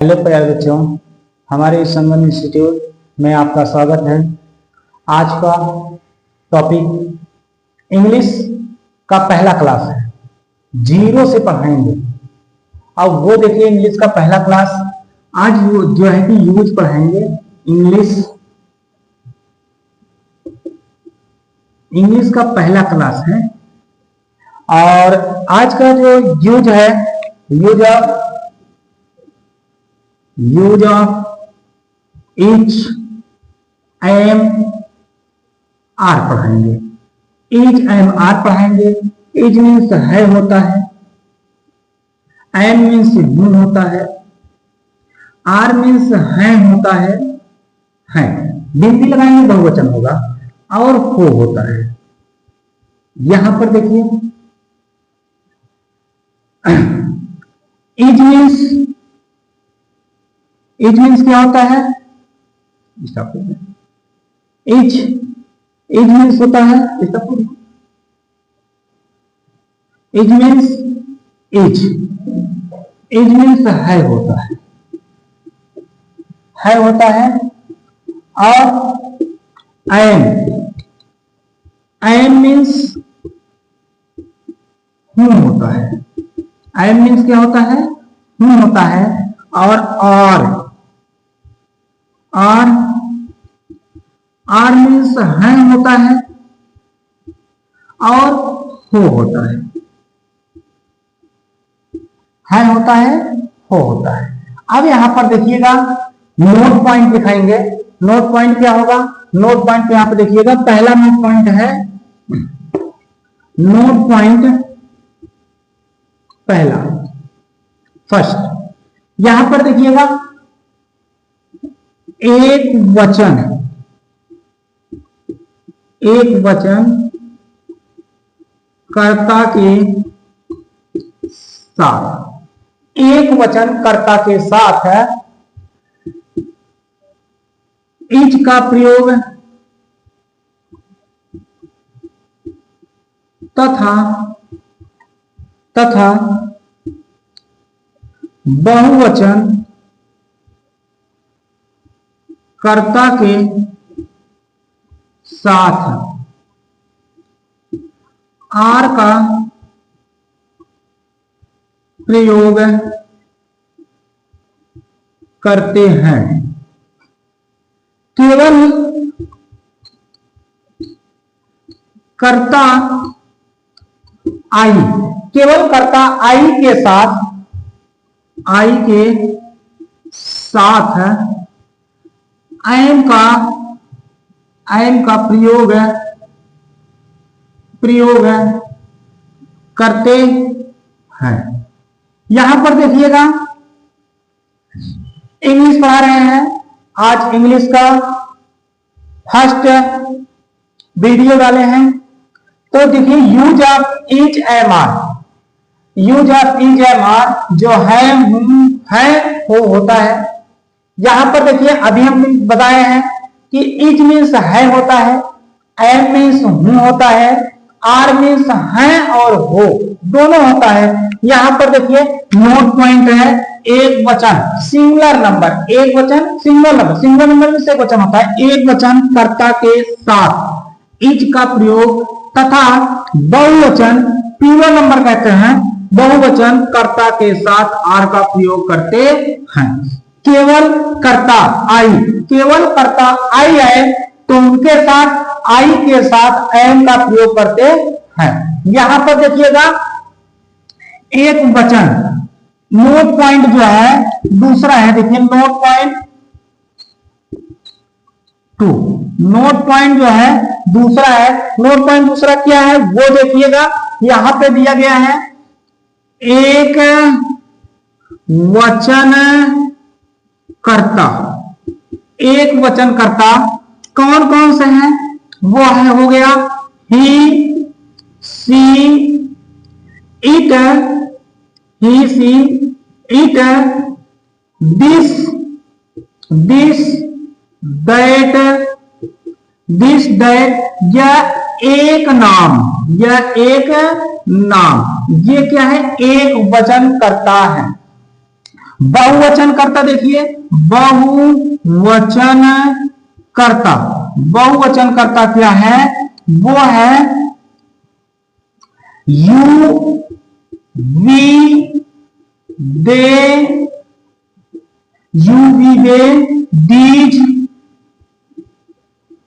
Hello प्यारे बच्चों, हमारे संगम इंस्टीट्यूट में आपका स्वागत है। आज का टॉपिक इंग्लिश का पहला क्लास है। जीरो से पढ़ाएंगे। अब वो देखिए इंग्लिश का पहला क्लास आज जो है कि यूज पढ़ाएंगे। इंग्लिश का पहला क्लास है और आज का जो यूज है use of is am are पढ़ाएंगे। इच एम आर पढ़ाएंगे। इच मीन्स है होता है, एम मीन्स हूं होता है, आर मीन्स है होता है, बिंदी लगाएंगे बहुवचन होगा और हो होता है। यहां पर देखिए इच मीन्स क्या होता है? इच मीन्स होता है इच मीन्स है होता है और एम मीन्स हूं होता है। एम मीन्स क्या होता है? हूं होता है और आर मीन्स है होता है और हो होता है। हो होता है। अब यहां पर देखिएगा नोट पॉइंट दिखाएंगे। नोट पॉइंट क्या होगा? नोट पॉइंट यहां पर देखिएगा, पहला नोट पॉइंट है नोट पॉइंट पहला फर्स्ट। यहां पर देखिएगा एक वचन कर्ता के साथ। एक वचन कर्ता के साथ है। इच का प्रयोग तथा बहुवचन कर्ता के साथ आर का प्रयोग करते हैं। केवल कर्ता आई के साथ एम का प्रयोग करते हैं। यहां पर देखिएगा इंग्लिश पढ़ा रहे हैं। आज इंग्लिश का फर्स्ट वीडियो डाले हैं। तो देखिए use of is am are. जो है हो होता है। यहां पर देखिए अभी हम बताए हैं कि इच मीन्स है होता है, एम मीन्स हूं होता है, आर मीन्स है और हो दोनों होता है। यहां पर देखिए नोट पॉइंट है एक वचन सिंगुलर नंबर। एक वचन सिंगुलर नंबर में से एक वचन होता है। एक वचन कर्ता के साथ इच का प्रयोग तथा बहुवचन प्लूरल नंबर कहते हैं। बहुवचन कर्ता के साथ आर का प्रयोग करते हैं। केवल कर्ता आई है तो उनके साथ आई के साथ एम का प्रयोग करते हैं। यहां पर देखिएगा एक वचन नोट पॉइंट जो है दूसरा है। देखिए नोट पॉइंट 2। नोट पॉइंट जो है दूसरा है। नोट पॉइंट दूसरा क्या है वो देखिएगा। यहां पे दिया गया है एक वचन कर्ता कौन कौन से हैं? वो है हो गया ही सी इट दिस दैट यह एक नाम। ये क्या है? एक वचन करता है। बहुवचन कर्ता देखिए, बहुवचन कर्ता, बहुवचन कर्ता क्या है, वो है you we they, you we they, these,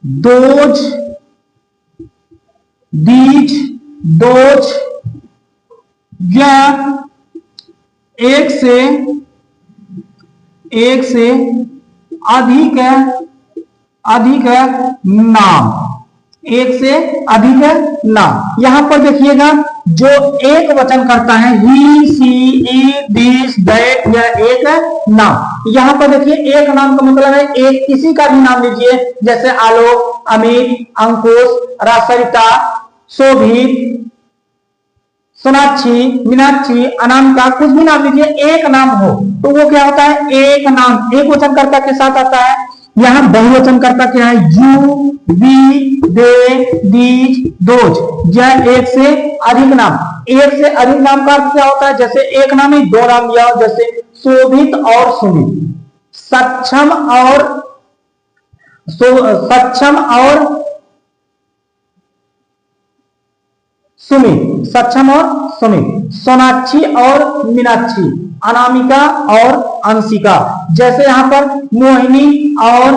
those, these, those, या एक से अधिक नाम, एक से अधिक नाम। यहां पर देखिएगा जो एक वचन करता है, ही, सी, इट, दिस, दैट, यह एक नाम। यहां पर देखिए एक नाम का मतलब है एक किसी का भी नाम लीजिए, जैसे आलोक, अमित, अंकुश, रासरिता, शोभित, सोनाक्षी, मीनाक्षी, अनामिका, कुछ भी नाम लीजिए, एक नाम हो तो वो क्या होता है, एक नाम, एक वचन कर्ता के साथ आता है। यहां बहुवचन कर्ता क्या है, you we they these those, यह एक से अधिक नाम। एक से अधिक नाम का अर्थ क्या होता है, जैसे एक नाम ही दो नाम लिया हो, जैसे शोभित और सुमित, सक्षम और सुमित, सक्षम और सुमित, सोनाक्षी और मीनाक्षी, अनामिका और अंशिका। जैसे यहाँ पर मोहिनी और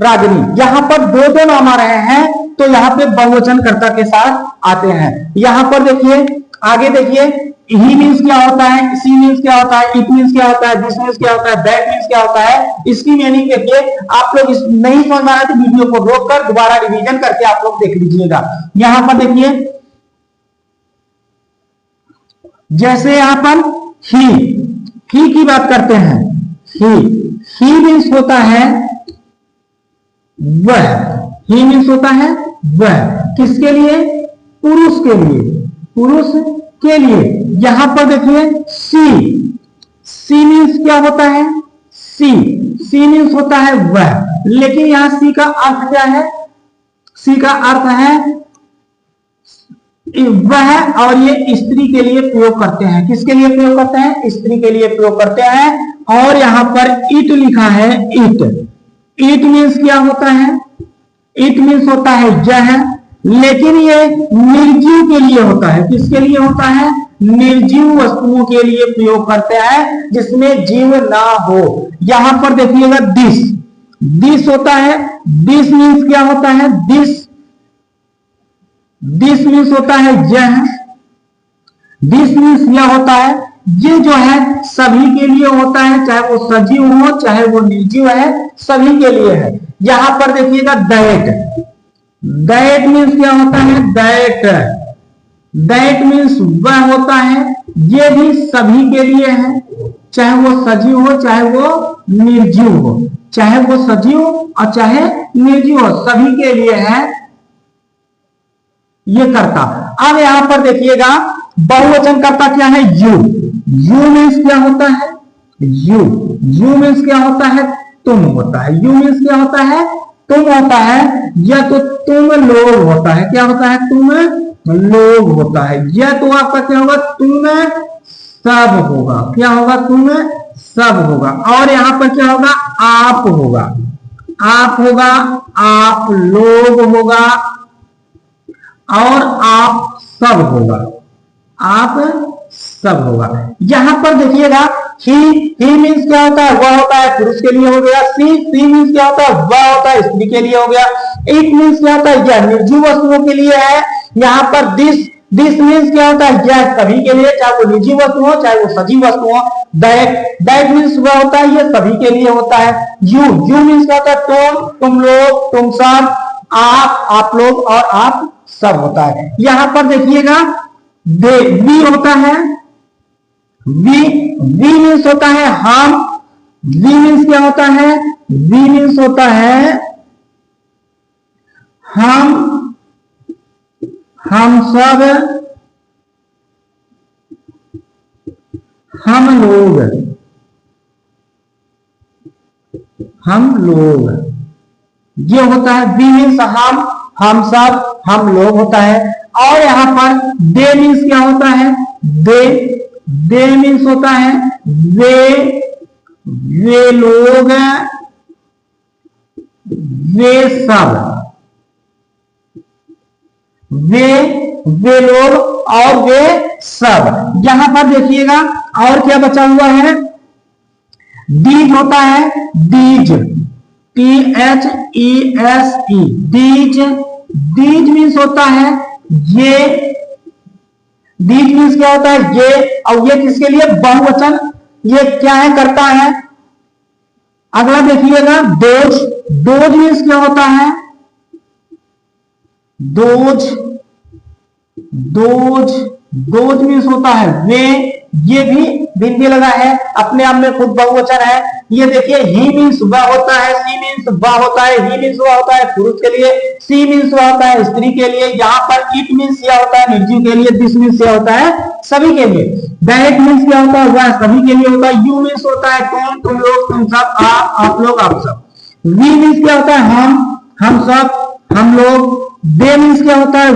रागिनी, यहाँ पर दो दो नाम आ रहे हैं तो यहाँ पे बहुवचन कर्ता के साथ आते हैं। यहाँ पर देखिए आगे देखिए, ही मीन्स क्या होता है, सी मीन्स क्या होता है, इट मीन्स क्या होता है, दिस मीन्स क्या होता है, दैट मीन्स क्या होता है। इसकी मीनिंग देखिए, आप लोग इस नहीं समझ में आ रहा तो वीडियो को रोककर दोबारा रिवीजन करके आप लोग देख लीजिएगा। यहाँ पर देखिए जैसे यहां पर ही की बात करते हैं, ही मीन्स होता है वह, ही मीन्स होता है वह, किसके लिए, पुरुष के लिए, पुरुष के लिए। यहां पर देखिए सी मीन्स क्या होता है, सी मीन्स होता है वह, लेकिन यहां सी का अर्थ क्या है, सी का अर्थ है वह, और ये स्त्री के लिए प्रयोग करते हैं। किसके लिए प्रयोग करते हैं, स्त्री के लिए प्रयोग करते हैं। और यहां पर इट लिखा है, इट मीन्स क्या होता है, इट मीन्स होता है यह, लेकिन ये निर्जीव के लिए होता है। किसके लिए होता है, निर्जीव वस्तुओं के लिए प्रयोग करते हैं जिसमें जीव ना हो। यहां पर देखिएगा दिस होता है, दिस मीन्स क्या होता है, दिस मीन्स होता है यह, दिस मीन्स यह होता है, ये जो है सभी के लिए होता है, चाहे वो सजीव हो चाहे वो निर्जीव है, सभी के लिए है। यहां पर देखिएगा दैट मीन्स क्या होता है, दैट मीन्स वह होता है, ये भी सभी के लिए है, चाहे वो सजीव हो चाहे वो निर्जीव हो, चाहे वो सजीव और चाहे निर्जीव हो, सभी के लिए है ये कर्ता। अब यहां पर देखिएगा बहुवचन कर्ता क्या है, यू मीन्स क्या होता है, यू मीन्स क्या होता है, तुम होता है, यू मीन्स क्या होता है, तुम होता है, या तो तुम लोग होता है, क्या होता है, तुम लोग होता है, या तो आपका क्या होगा, तुम सब होगा, क्या होगा, तुम सब होगा। और यहां पर क्या होगा, आप होगा, आप लोग होगा और आप सब होगा, आप सब होगा। यहां पर देखिएगा ही मीन्स क्या होता है, वह होता है, पुरुष के लिए हो गया। सी मीन्स क्या होता है, वह होता है, स्त्री के लिए हो गया। इट मीन्स क्या होता है, यह निर्जीव वस्तुओं के लिए है। यहां पर दिस मीन्स क्या होता है, यह सभी के लिए, चाहे वो निर्जीव वस्तु हो चाहे वो सजीव वस्तु हो। दैट मीन्स वह होता है, यह सभी के लिए होता है। यू मीन्स क्या होता है, तुम लोग, तुम सब, आप लोग और आप सब होता है। यहां पर देखिएगा वी होता है, वी मीन्स होता है हम, वी मीन्स क्या होता है, वी मीन्स होता है हम सब, हम लोग, ये होता है। वी मीन्स हम सब, हम लोग होता है। और यहां पर दे मीन्स क्या होता है, दे मीन्स होता है वे, वे लोग, वे सब, वे लोग और वे सब। यहां पर देखिएगा और क्या बचा हुआ है, दीज होता है, these, THESE, these, these means होता है ये, दीज मीन्स क्या होता है ये, और ये किसके लिए, बहुवचन, ये क्या है, करता है। अगला देखिएगा दोज, दोज मीन्स क्या होता है, दोज, दोज, दोज मीन्स होता है वे, ये भी बिंदी लगा है, अपने आप में खुद बहुवचन है। ये देखिए ही मीन्स वह होता है, सी मीन्स वह होता है, ही मीन्स वह होता है पुरुष के लिए, सी मीन्स वह होता है स्त्री के लिए, यहाँ पर इट मीन्स यह होता है निर्जीव के लिए, दिस मीन्स यह होता है सभी के लिए, दैट मीन्स क्या होता है वह सभी के लिए होता है, यू मीन्स होता है तुम, तुम लोग, तुम सब, आप लोग, आप सब, वी मीन्स क्या होता है हम सब, हम लोग, दे मीन्स क्या होता है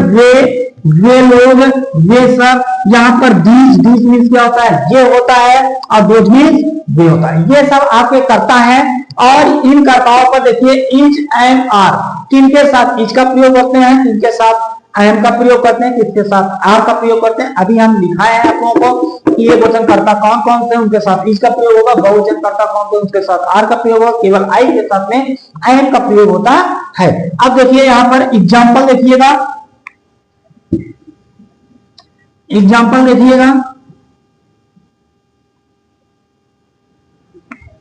वे लोग, वे सब, यहाँ पर दीज, दीज मीन्स क्या होता है ये होता है, और दोज मीन्स वे होता है। ये सब आपके कर्ता है, और इन कर्ताओं पर देखिए इज, एम, आर, किनके साथ इज का प्रयोग करते हैं, किनके साथ एम का प्रयोग करते हैं, किसके साथ आर का प्रयोग करते हैं। अभी हम लिखाए हैं आप लोगों को कि ये वचन कर्ता कौन कौन से, उनके साथ इज का प्रयोग होगा, बहुवचन कर्ता कौन से, उनके साथ आर का प्रयोग होगा, केवल आई के साथ में एम का प्रयोग होता है। अब देखिए यहाँ पर एग्जाम्पल देखिएगा, एग्जाम्पल देखिएगा,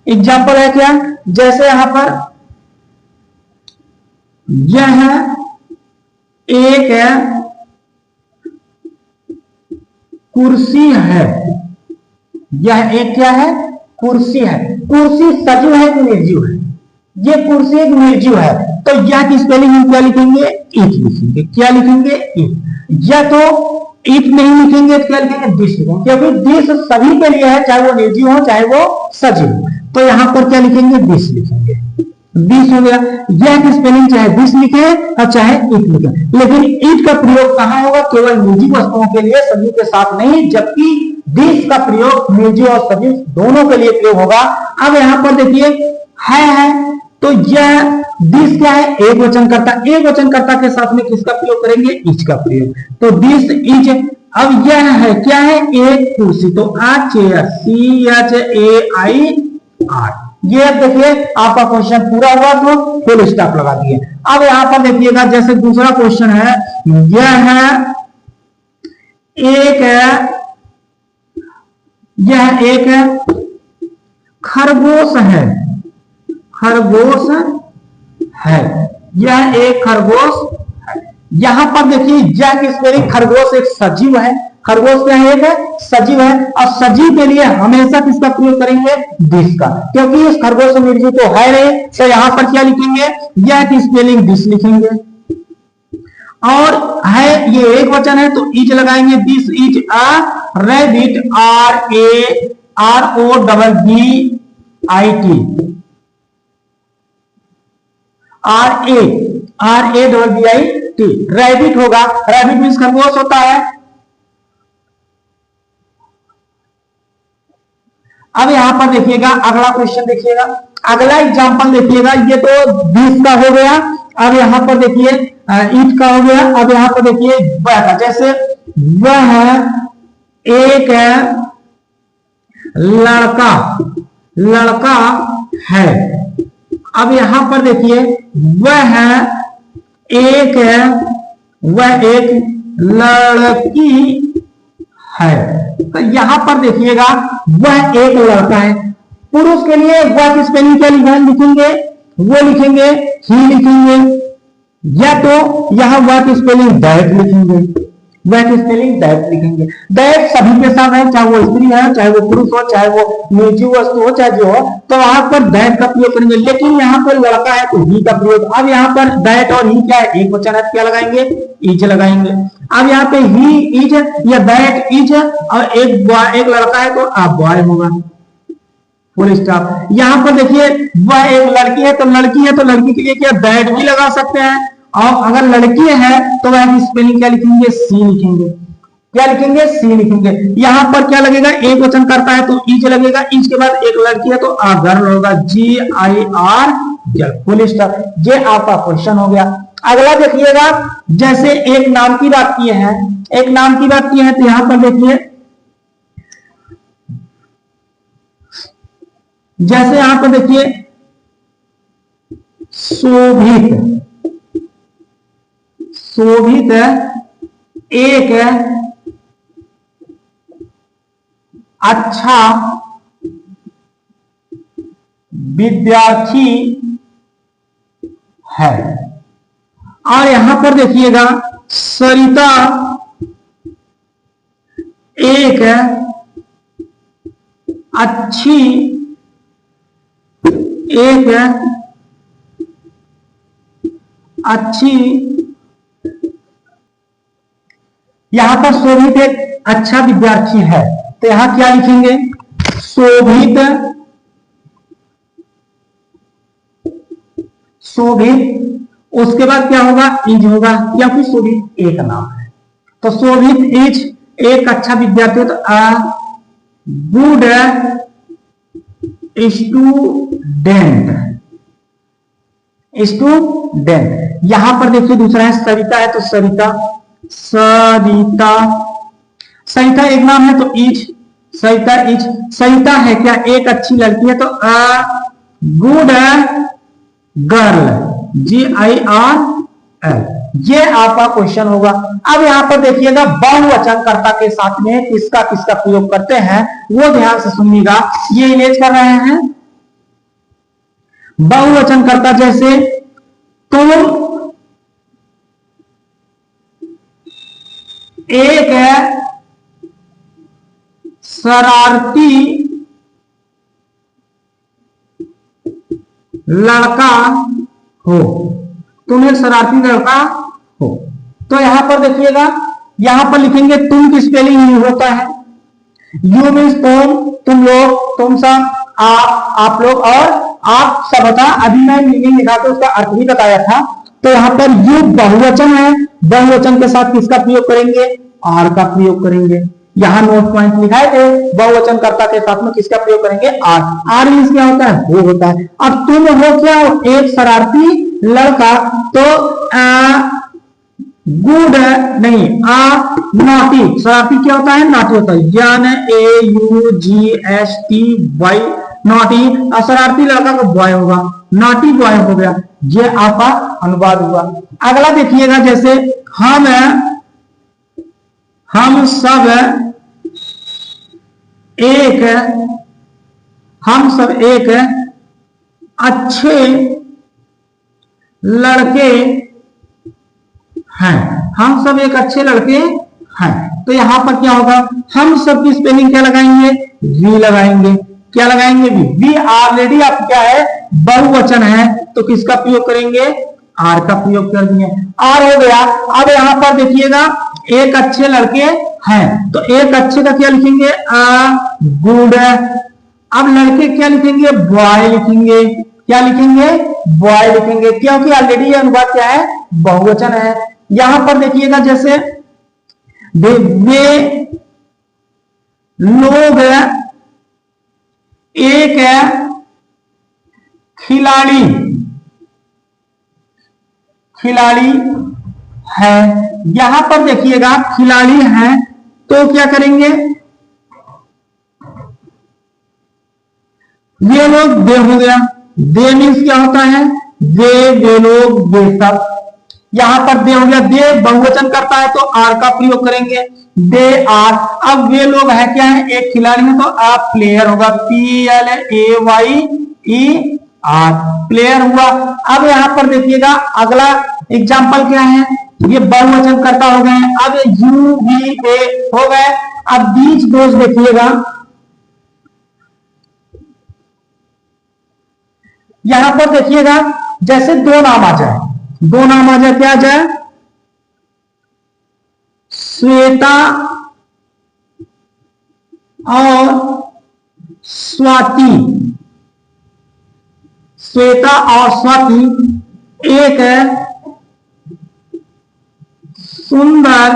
एग्जाम्पल है क्या, जैसे यहां पर यह एक कुर्सी है, यह एक क्या है, कुर्सी है, कुर्सी सजीव है कि निर्जीव है, ये कुर्सी एक निर्जीव है, तो यह की स्पेलिंग हम क्या लिखेंगे, इट लिखेंगे, क्या लिखेंगे इट, या तो इट नहीं लिखेंगे तो क्या लिखेंगे दिस लिखेंगे, क्योंकि दिस सभी के लिए है, चाहे वो निर्जीव हो चाहे वो सजीव हो, तो यहां पर क्या लिखेंगे दिस लिखेंगे, दिस हो गया। यह की स्पेलिंग चाहे दिस लिखे और चाहे इट लिखे, लेकिन इट का प्रयोग कहां होगा, केवल निर्जीव वस्तुओं के लिए, सजीव के साथ नहीं, जबकि दिस का प्रयोग निर्जीव और सजीव दोनों के लिए प्रयोग होगा। अब यहां पर देखिए है तो यह दिस क्या है, एक वचन करता, एक वचन करता के साथ में किसका प्रयोग करेंगे, इच का प्रयोग, तो दिस इज। अब यह है क्या है, एक कुर्सी, तो आ चेयर, CHAIR। ये अब देखिए आपका क्वेश्चन पूरा हुआ तो फुल स्टॉप लगा दिए। अब यहां पर देखिएगा जैसे दूसरा क्वेश्चन है, यह एक खरगोश है, खरगोश है, यह एक खरगोश है। यहां पर देखिए यह की स्पेलिंग, खरगोश एक सजीव है, खरगोश क्या है, एक सजीव है, और सजीव के लिए हमेशा किसका प्रयोग करेंगे, दिस का, क्योंकि इस खरगोश निर्जीव तो है नहीं, तो यहां पर क्या लिखेंगे, यह की स्पेलिंग दिस लिखेंगे, और है ये एक वचन है तो इज लगाएंगे, this is a rabbit, RABIT, rabbit होगा, रैबिट मीन्स खरगोश होता है। अब यहां पर देखिएगा अगला क्वेश्चन देखिएगा, अगला एग्जांपल देखिएगा, ये तो दिस का हो गया, अब यहां पर देखिए इट का हो गया। अब यहां पर देखिए वह का, जैसे वह एक लड़का है, अब यहां पर देखिए वह एक लड़की है, तो यहां पर देखिएगा वह एक लड़का है, पुरुष के लिए वह की स्पेलिंग क्या लिखेंगे, वो लिखेंगे ही लिखेंगे, या तो यहां वह की स्पेलिंग दैट लिखेंगे, वह की स्पेलिंग दैट लिखेंगे। दैट सभी के साथ है, चाहे वो स्त्री है, चाहे वो पुरुष हो, चाहे वो निर्जीव वस्तु हो, चाहे जो हो, तो वहां पर दैट का प्रयोग करेंगे, लेकिन यहाँ पर लड़का है तो ही का प्रयोग। अब यहाँ पर दैट और ही क्या है, एक वचन है, क्या लगाएंगे, इज लगाएंगे। अब यहाँ पे ही इज या दैट इज, और एक लड़का है तो आप बॉय होगा, फुल स्टॉप। यहां पर देखिए वह एक लड़की है तो लड़की के लिए क्या दैट भी लगा सकते हैं, और अगर लड़की है तो वह की स्पेलिंग क्या लिखेंगे, सी लिखेंगे। क्या लिखेंगे? सी लिखेंगे। यहां पर क्या लगेगा? एक वचन करता है तो इज लगेगा, इज के बाद एक लड़की है तो आ गर्ल होगा, GIR गर्ल, फुल स्टॉप। ये आपका क्वेश्चन हो गया। अगला देखिएगा, जैसे एक नाम की बात की है, एक नाम की बात की है तो यहां पर देखिए, जैसे यहां पर देखिए शोभित, शोभित एक अच्छा विद्यार्थी है। और यहां पर देखिएगा सरिता एक अच्छी, एक अच्छी, यहां पर शोभित एक अच्छा विद्यार्थी है तो यहां क्या लिखेंगे? शोभित, शोभित, उसके बाद क्या होगा? इज होगा, या फिर शोभित एक नाम है तो शोभित इज एक अच्छा विद्यार्थी, तो अ गुड स्टूडेंट, स्टूडेंट। यहां पर देखिए दूसरा है सरिता है तो सरिता, सरिता, सरिता एक नाम है तो इज, सरिता इज, सरिता है क्या? एक अच्छी लड़की है तो अ गुड गर्ल, GIRL। ये आपका क्वेश्चन होगा। अब यहां पर देखिएगा बहुवचनकर्ता के साथ में किसका किसका प्रयोग करते हैं वो ध्यान से सुनिएगा। ये इमेज कर रहे हैं बहुवचनकर्ता, जैसे तुम एक शरारती लड़का हो, तुम एक शरारती लड़का हो, तो यहां पर देखिएगा, यहां पर लिखेंगे तुम की स्पेलिंग यू होता है, यू मीन्स तुम लोग, तुम सब, आप लोग और आप सब होता। अभी मैं मीनिंग लिखा था उसका अर्थ भी बताया था। तो यहां पर यू बहुवचन है, बहुवचन के साथ किसका प्रयोग करेंगे? आर का प्रयोग करेंगे। यहां नोट पॉइंट लिखाए थे, बहुवचनकर्ता के साथ में किसका प्रयोग करेंगे? आर। आर मीन्स क्या होता है? वो होता है। अब तुम हो क्या? एक शरारती लड़का, तो गुड नहीं, नॉटी, शरारती क्या होता है? नॉटी होता है, NAUGSTY, नॉटी। शरारती लड़का का बॉय होगा, नॉटी बॉय हो गया। ये आपका अनुवाद हुआ। अगला देखिएगा, जैसे हम सब एक अच्छे लड़के हैं, हम सब एक अच्छे लड़के हैं। तो यहां पर क्या होगा? हम सब की स्पेलिंग क्या लगाएंगे? वी लगाएंगे। क्या लगाएंगे? वी ऑलरेडी आप क्या है? बहुवचन है तो किसका प्रयोग करेंगे? आर का प्रयोग कर दिए, आर हो गया। अब यहां पर देखिएगा एक अच्छे लड़के हैं तो एक अच्छे का क्या लिखेंगे? गुड। अब लड़के क्या लिखेंगे? बॉय लिखेंगे। क्या लिखेंगे? बॉय लिखेंगे, क्योंकि ऑलरेडी यह अनुवाद क्या है? बहुवचन है। यहां पर देखिएगा, जैसे वे लोग एक खिलाड़ी है। यहां पर देखिएगा खिलाड़ी है तो क्या करेंगे? ये लोग दे हो गया, दे मीन्स क्या होता है? वे लोग, वे सब। यहां पर दे हो गया, दे बहुवचन करता है तो आर का प्रयोग करेंगे, दे आर। अब वे लोग है क्या है? एक खिलाड़ी है तो आप प्लेयर होगा, PLAYER, प्लेयर हुआ। अब यहां पर देखिएगा अगला एग्जाम्पल क्या है? ये बहुवचन करता हो गए। अब यू वी दे हो गए। अब बीच दोष देखिएगा, यहां पर देखिएगा जैसे दो नाम आ जाए, दो नाम आ जाए, क्या आ जाए? श्वेता और स्वाति। श्वेता और स्वाति एक सुंदर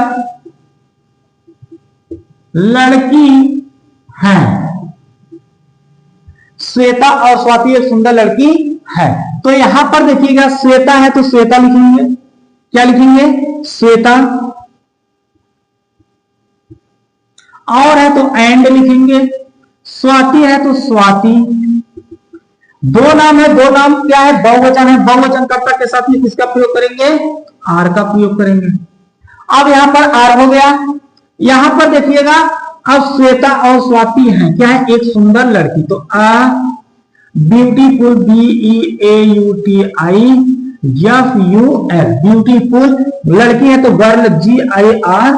लड़की हैं। श्वेता और स्वाति एक सुंदर लड़की है। तो यहां पर देखिएगा श्वेता है तो श्वेता लिखेंगे, क्या लिखेंगे? श्वेता। और है तो एंड लिखेंगे। स्वाति है तो स्वाति। दो नाम है, दो नाम क्या है? बहुवचन है। बहुवचन कर्ता के साथ में किसका प्रयोग करेंगे? आर का प्रयोग करेंगे। अब यहां पर आर हो गया। यहां पर देखिएगा अब श्वेता और स्वाति है, क्या है? एक सुंदर लड़की। तो आ ब्यूटीफुल, BEAUTIFUL, ब्यूटीफुल लड़की है तो गर्ल, GIR।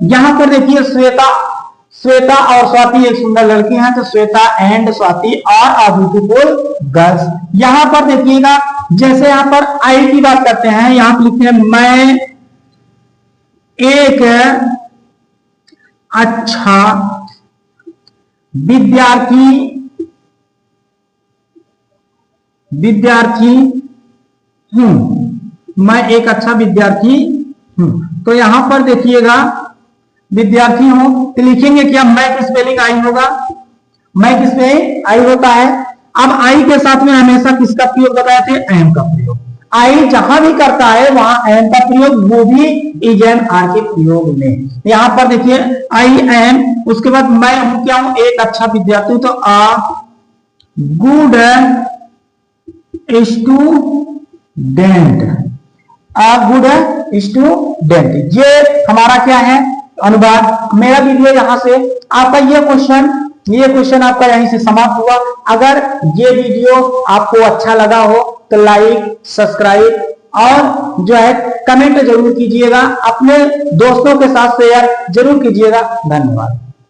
यहां पर देखिए श्वेता और स्वाति एक सुंदर लड़की है तो श्वेता एंड स्वाति और ब्यूटीफुल गर्ल्स। यहां पर देखिएगा जैसे यहां पर आई की बात करते हैं, यहां पर लिखते हैं मैं एक अच्छा विद्यार्थी हूं, मैं एक अच्छा विद्यार्थी हूं। तो यहां पर देखिएगा विद्यार्थी हूं तो लिखेंगे क्या? मैं की स्पेलिंग आई होगा, मैं की स्पेलिंग आई होता है। अब आई के साथ में हमेशा किसका प्रयोग बताए थे? एम का प्रयोग। आई जहां भी करता है वहां एम का प्रयोग, वो भी इज एम आर के प्रयोग में। यहां पर देखिए आई एम, उसके बाद मैं हूं, क्या हूं? एक अच्छा विद्यार्थी। तो आ गुड स्टूडेंट, आ गुड स्टूडेंट। ये हमारा क्या है? अनुवाद। मेरा वीडियो यहां से आपका ये क्वेश्चन आपका यहीं से समाप्त हुआ। अगर ये वीडियो आपको अच्छा लगा हो तो लाइक, सब्सक्राइब और जो है कमेंट जरूर कीजिएगा। अपने दोस्तों के साथ शेयर जरूर कीजिएगा। धन्यवाद।